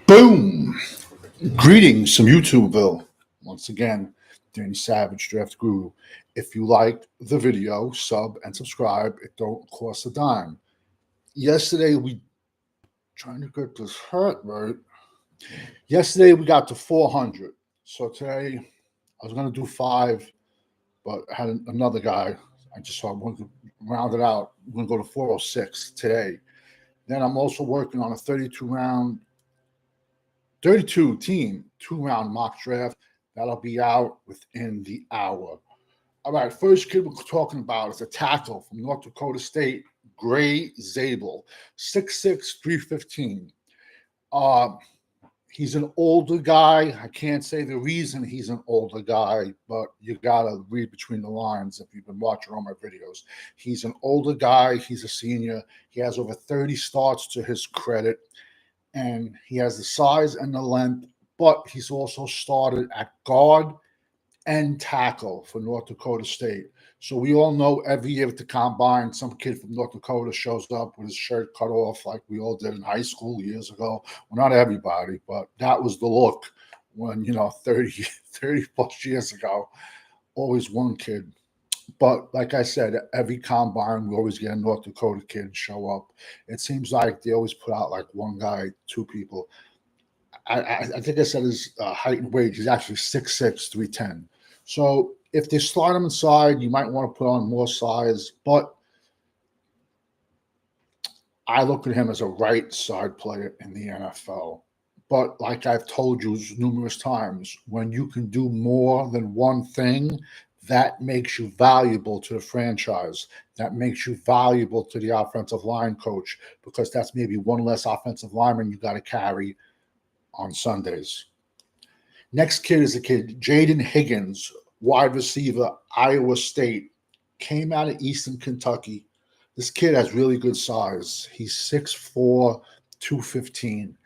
Boom! Greetings from YouTubeville. Once again, Danny Savage, Draft Guru. If you like the video, sub and subscribe. It don't cost a dime. Yesterday, trying to get this hurt right. Yesterday, we got to 400. So today, I was going to do 5, but I had another guy. I just thought I wanted to round it out. We're going to go to 406 today. Then I'm also working on a 32 team, 2-round mock draft. That'll be out within the hour. All right, first kid we're talking about is a tackle from North Dakota State, Gray Zabel, 6'6", 315. He's an older guy. I can't say the reason he's an older guy, but you got to read between the lines if you've been watching all my videos. He's an older guy. He's a senior. He has over 30 starts to his credit, and he has the size and the length, but he's also started at guard and tackle for North Dakota State. So we all know every year at the combine, some kid from North Dakota shows up with his shirt cut off like we all did in high school years ago. Well, not everybody, but that was the look when, 30 plus years ago, always one kid. But like I said, every combine, we always get a North Dakota kid show up. It seems like they always put out like one guy, 2 people. I think I said his height and weight. He's actually 6'6", 310. So if they slide him inside, you might want to put on more size. But I look at him as a right side player in the NFL. But like I've told you numerous times, when you can do more than one thing, that makes you valuable to the franchise. That makes you valuable to the offensive line coach, because that's maybe one less offensive lineman you got to carry on Sundays. Next kid is a kid, Jayden Higgins, wide receiver, Iowa State. Came out of Eastern Kentucky. This kid has really good size. He's 6'4", 215.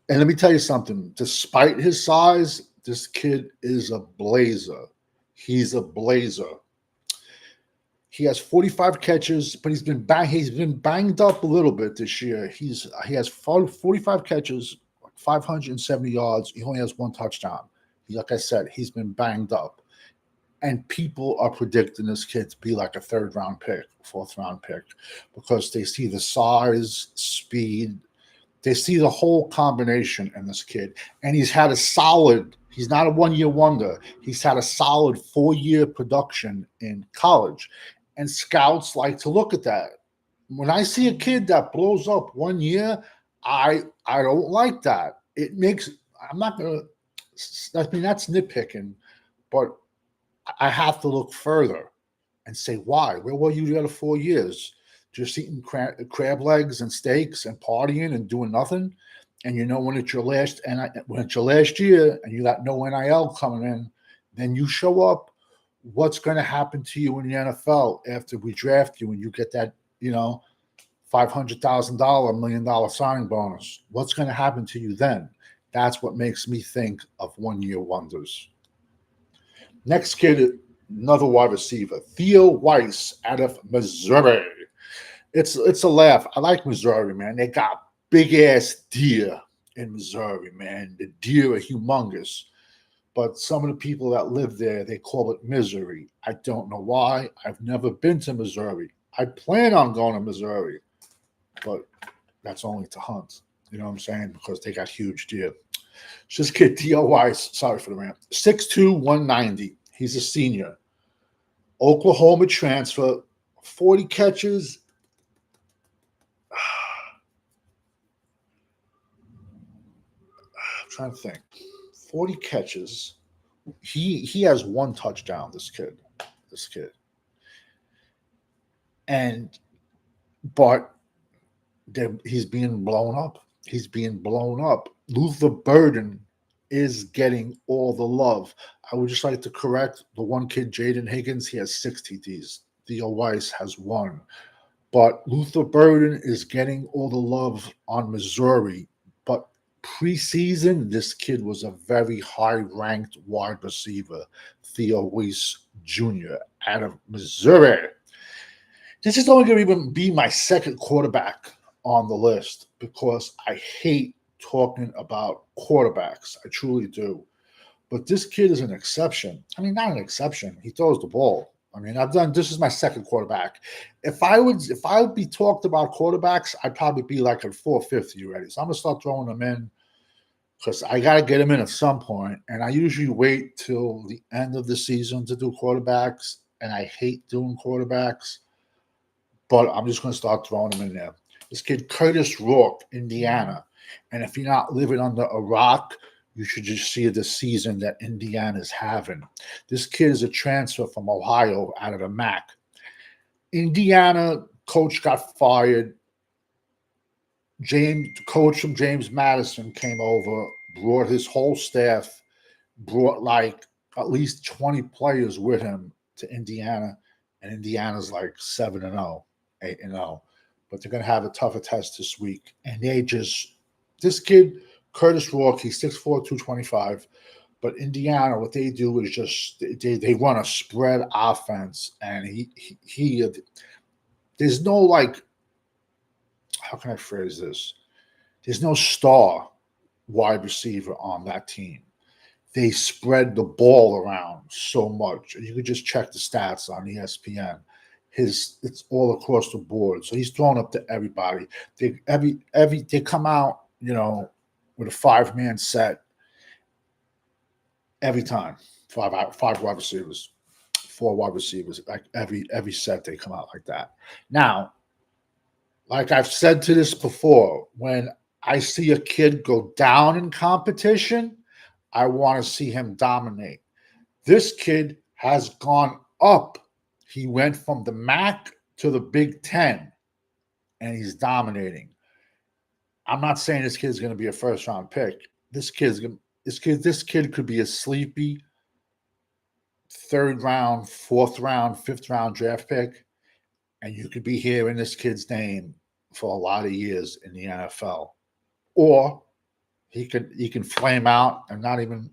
And let me tell you something. Despite his size, this kid is a blazer. He's a blazer. He has 45 catches, but he's been banged up a little bit this year. He has 45 catches, 570 yards. He only has 1 touchdown. Like I said, he's been banged up. And people are predicting this kid to be like a 3rd-round pick, 4th-round pick, because they see the size, speed. They see the whole combination in this kid. And he's not a 1-year wonder. He's had a solid 4-year production in college. And scouts like to look at that. When I see a kid that blows up 1 year, I don't like that. That's nitpicking, but I have to look further and say, why? Where were you the other 4 years? Just eating crab legs and steaks and partying and doing nothing? And when it's your last year and you got no NIL coming in, then you show up. What's going to happen to you in the NFL after we draft you and you get that, $500,000, $1 million signing bonus? What's going to happen to you then? That's what makes me think of 1-year wonders. Next kid, another wide receiver, Theo Wease out of Missouri. It's a laugh. I like Missouri, man. They got big-ass deer in Missouri, man. The deer are humongous. But some of the people that live there, they call it misery. I don't know why. I've never been to Missouri. I plan on going to Missouri, but that's only to hunt. You know what I'm saying? Because they got huge deer. So this kid, Theo Weise, sorry for the rant, 6'2", 190. He's a senior. Oklahoma transfer, 40 catches. I'm trying to think. 40 catches. He has 1 touchdown, this kid. But he's being blown up. Luther Burden is getting all the love. I would just like to correct the one kid, Jayden Higgins. He has 6 TDs. Theo Weise has 1. But Luther Burden is getting all the love on Missouri. But preseason, this kid was a very high-ranked wide receiver, Theo Weise Jr. out of Missouri. This is only going to even be my 2nd quarterback on the list because I hate talking about quarterbacks. I truly do. But this kid is an exception. I mean, not an exception. He throws the ball. I mean, this is my second quarterback. If I would be talked about quarterbacks, I'd probably be like at 450 already. So I'm gonna start throwing them in because I gotta get them in at some point. And I usually wait till the end of the season to do quarterbacks. And I hate doing quarterbacks, but I'm just gonna start throwing them in there. This kid, Kurtis Rourke, Indiana. And if you're not living under a rock, you should just see the season that Indiana's having. This kid is a transfer from Ohio out of the MAC. Indiana coach got fired. Coach from James Madison came over, brought his whole staff, brought like at least 20 players with him to Indiana, and Indiana's like 7-0, 8-0. But they're going to have a tougher test this week. And this kid, Kurtis Rourke, he's 6'4", 225. But Indiana, what they do is just they run a spread offense, and he there's no like, how can I phrase this? There's no star wide receiver on that team. They spread the ball around so much. You could just check the stats on ESPN. It's all across the board. So he's thrown up to everybody. They come out, with a 5-man set every time. Five wide receivers, 4 wide receivers. Like every set they come out like that. Now, like I've said to this before, when I see a kid go down in competition, I want to see him dominate. This kid has gone up. He went from the MAC to the Big Ten, and he's dominating. I'm not saying this kid's going to be a first-round pick. This kid could be a sleepy 3rd round, 4th round, 5th round draft pick, and you could be hearing this kid's name for a lot of years in the NFL. Or he can flame out and not even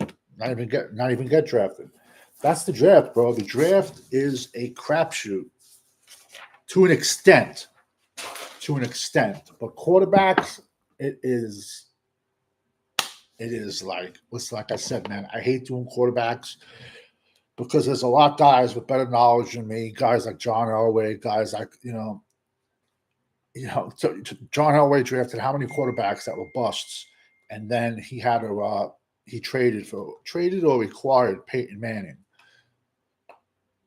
get drafted. That's the draft, bro. The draft is a crapshoot to an extent. But quarterbacks, it is like I said, man. I hate doing quarterbacks because there's a lot of guys with better knowledge than me. Guys like John Elway, guys like so John Elway drafted how many quarterbacks that were busts, and then he had he traded or acquired Peyton Manning.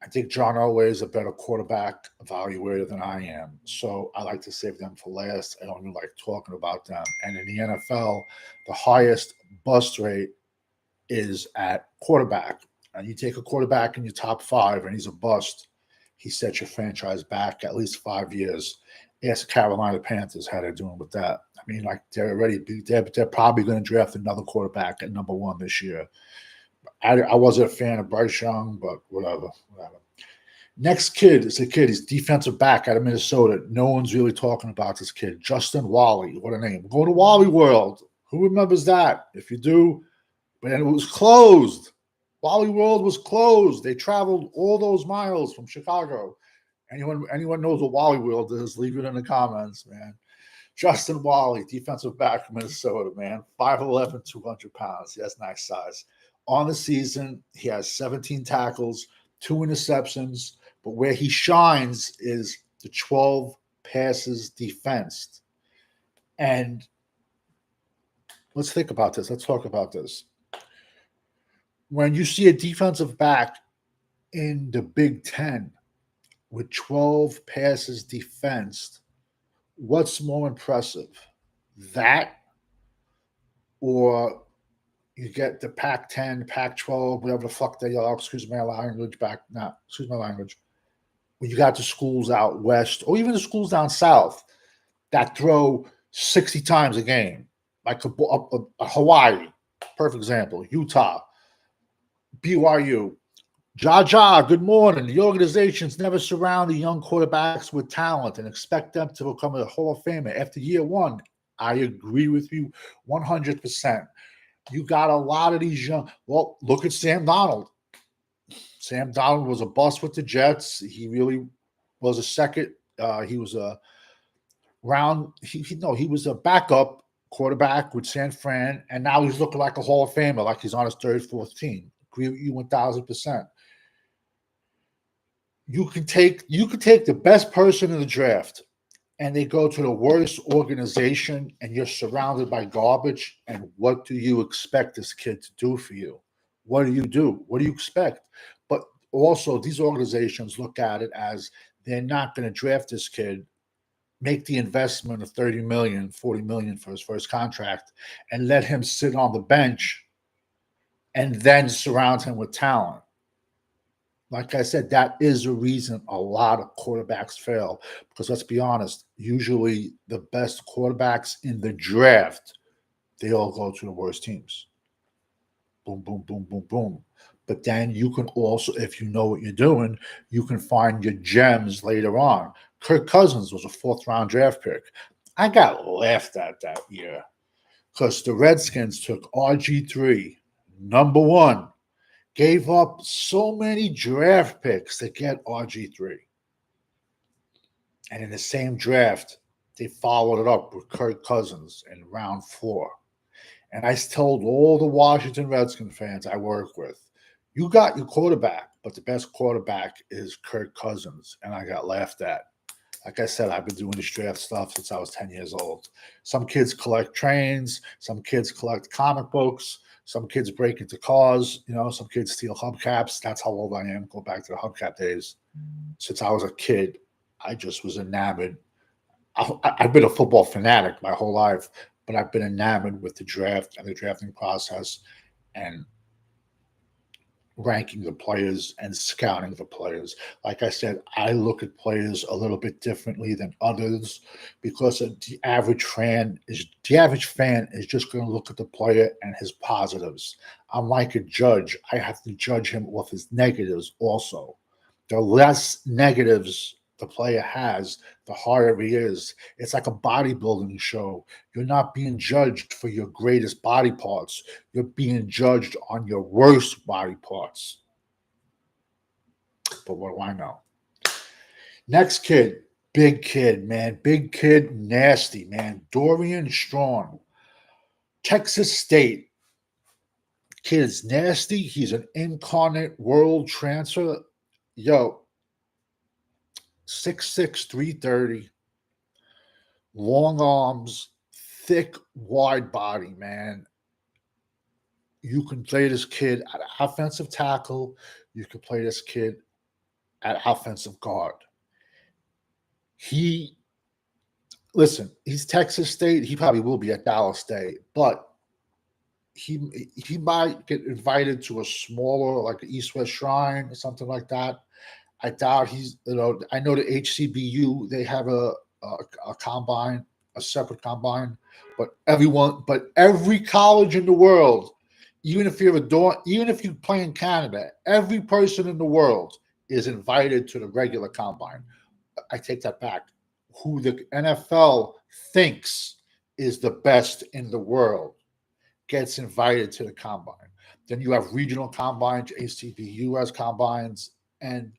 I think John Elway is a better quarterback evaluator than I am. So I like to save them for last. I don't even like talking about them. And in the NFL, the highest bust rate is at quarterback. And you take a quarterback in your top 5 and he's a bust, he sets your franchise back at least 5 years. Ask Carolina Panthers how they're doing with that. I mean, like they're probably going to draft another quarterback at number 1 this year. I wasn't a fan of Bryce Young, but whatever. Next kid is a kid. He's defensive back out of Minnesota. No one's really talking about this kid. Justin Walley. What a name. We're going to Wally World. Who remembers that? If you do, but it was closed. Wally World was closed. They traveled all those miles from Chicago. Anyone knows what Wally World is, leave it in the comments, man. Justin Walley, defensive back from Minnesota, man. 5'11", 200 pounds. He has nice size. On the season, he has 17 tackles, 2 interceptions, but where he shines is the 12 passes defensed. And let's think about this. Let's talk about this. When you see a defensive back in the Big Ten with 12 passes defensed, what's more impressive? That or you get the Pac-10, Pac-12, whatever the fuck they are, excuse my language, when you got the schools out west or even the schools down south that throw 60 times a game, like a Hawaii, perfect example, Utah, BYU. Jaja, good morning. The organizations never surround the young quarterbacks with talent and expect them to become a Hall of Famer after year 1. I agree with you 100%. You got a lot of these young. Well, look at Sam Darnold. Sam Darnold was a bust with the Jets. He really was a second. He was a round. He was a backup quarterback with San Fran, and now he's looking like a Hall of Famer, like he's on his third, fourth team. Agree with you 1,000%. You can take the best person in the draft, and they go to the worst organization, and you're surrounded by garbage. And what do you expect this kid to do for you? What do you do? What do you expect? But also, these organizations look at it as they're not going to draft this kid, make the investment of 30 million, 40 million for his first contract, and let him sit on the bench and then surround him with talent. Like I said, that is a reason a lot of quarterbacks fail. Because let's be honest, usually the best quarterbacks in the draft, they all go to the worst teams. Boom, boom, boom, boom, boom. But then you can also, if you know what you're doing, you can find your gems later on. Kirk Cousins was a fourth-round draft pick. I got laughed at that year because the Redskins took RG3, number one, gave up so many draft picks to get RG3. And in the same draft, they followed it up with Kirk Cousins in round 4. And I told all the Washington Redskins fans I work with, you got your quarterback, but the best quarterback is Kirk Cousins. And I got laughed at. Like I said, I've been doing this draft stuff since I was 10 years old. Some kids collect trains. Some kids collect comic books. Some kids break into cars. Some kids steal hubcaps. That's how old I am. Go back to the hubcap days. Since I was a kid, I just was enamored. I've been a football fanatic my whole life, but I've been enamored with the draft and the drafting process and ranking the players and scouting the players. Like I said, I look at players a little bit differently than others because the average fan is just going to look at the player and his positives. I'm like a judge. I have to judge him off his negatives also. The less negatives the player has, the harder he is. It's like a bodybuilding show. You're not being judged for your greatest body parts. You're being judged on your worst body parts. But what do I know? Next kid, big kid, man. Big kid, nasty, man. Dorian Straun, Texas State. Kid is nasty. He's an incarnate world transfer. Yo, 6'6", 330, long arms, thick, wide body, man. You can play this kid at offensive tackle. You can play this kid at offensive guard. He's Texas State. He probably will be at Dallas State, but he might get invited to a smaller, like an East-West Shrine or something like that. I doubt he's, I know the HCBU, they have a combine, a separate combine, but every college in the world, even if you play in Canada, every person in the world is invited to the regular combine. I take that back. Who the NFL thinks is the best in the world gets invited to the combine. Then you have regional combines, HCBU has combines, and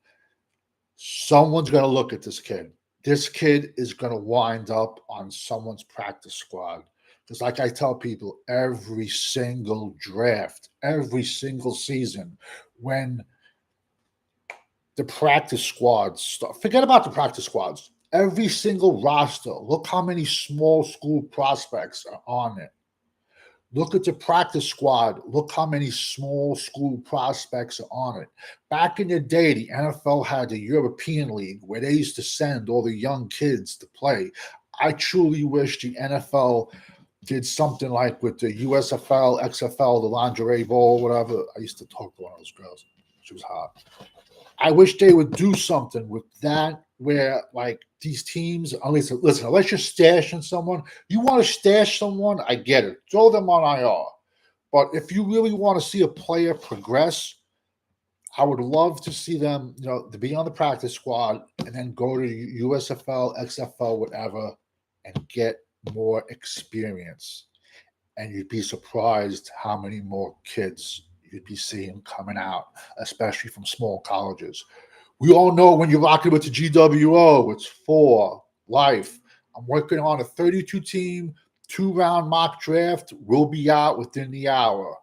someone's going to look at this kid. This kid is going to wind up on someone's practice squad. Because like I tell people, every single draft, every single season, when the practice squads start, forget about the practice squads. Every single roster, look how many small school prospects are on it. Look at the practice squad. Look how many small school prospects are on it. Back in the day, the NFL had the European League where they used to send all the young kids to play. I truly wish the NFL did something like with the USFL, XFL, the Lingerie Bowl, whatever. I used to talk to one of those girls. She was hot. I wish they would do something with that where, like, these teams, listen, unless you're stashing someone, you want to stash someone, I get it. Throw them on IR. But if you really want to see a player progress, I would love to see them, to be on the practice squad and then go to USFL, XFL, whatever, and get more experience. And you'd be surprised how many more kids you'd be seeing coming out, especially from small colleges. We all know when you're rocking with the GWO, it's for life. I'm working on a 32-team 2-round mock draft will be out within the hour.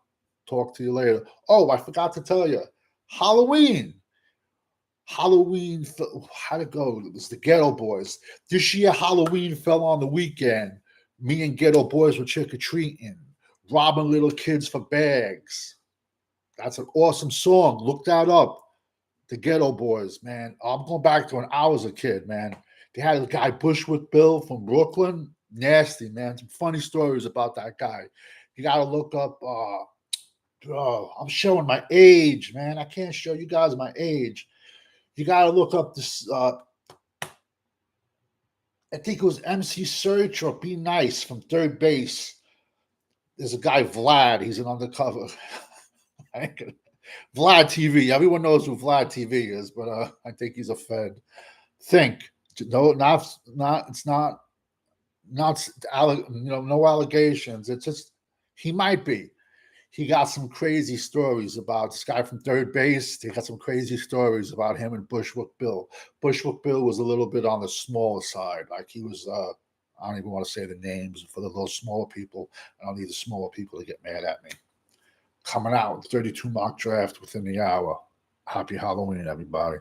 Talk to you later. Oh, I forgot to tell you. Halloween, how'd it go? It was the Ghetto Boys. This year, Halloween fell on the weekend. Me and Ghetto Boys were trick-or-treating, robbing little kids for bags. That's an awesome song. Look that up. The Ghetto Boys, man. I'm going back to when I was a kid, man. They had a guy, Bushwick Bill from Brooklyn. Nasty, man. Some funny stories about that guy. You got to look up. I'm showing my age, man. I can't show you guys my age. You got to look up this. I think it was MC Search or Be Nice from Third Base. There's a guy, Vlad. He's an undercover. Vlad TV. Everyone knows who Vlad TV is, but I think he's a Fed. Think. No, it's not, no allegations. It's just, he might be. He got some crazy stories about this guy from Third Base. He got some crazy stories about him and Bushwick Bill. Bushwick Bill was a little bit on the smaller side. Like he was, I don't even want to say the names for those smaller people. I don't need the smaller people to get mad at me. Coming out, 32 mock draft within the hour. Happy Halloween, everybody.